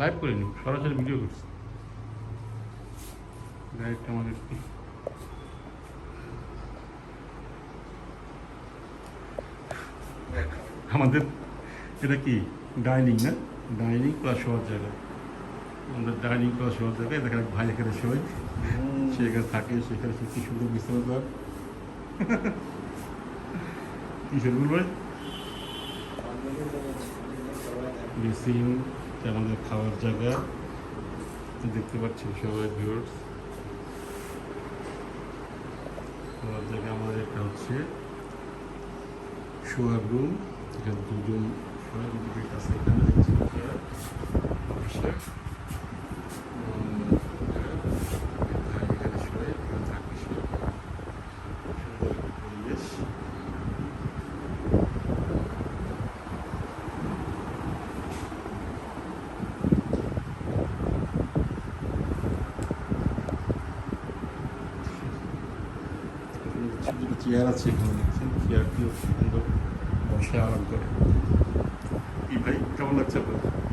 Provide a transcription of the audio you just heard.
Live করিনি, সরাসরি video করছি ডাইরেক্ট আমাদের। আমাদের এটা কি ডাইনিং না? ডাইনিং প্লাস শোয়ার জায়গা। আমাদের ডাইনিং প্লাস শোয়ার জায়গায় দেখা যাক ভাই এখানে শোয়, সে এখানে থাকে, সেখানে সে কি সুন্দর বিশ্রাম কর। কি সুন্দর ভাই বেসিন, আমাদের খাওয়ার জায়গা দেখতে পাচ্ছেন সবাই ভিউয়ার্স। খাওয়ার জায়গা আমাদের একটা হচ্ছে শোয়ার রুম, এখানে দুজন শোয়ার বেড আছে, এখানে বসে এখানে শোয়ে, এখানে থাকে সে, সুন্দর পরিবেশ। দুটো চেয়ার আছে এখানে, দেখছেন চেয়ারটিও সুন্দর বসে আরাম করে। কি ভাই কেমন লাগছে আপনার?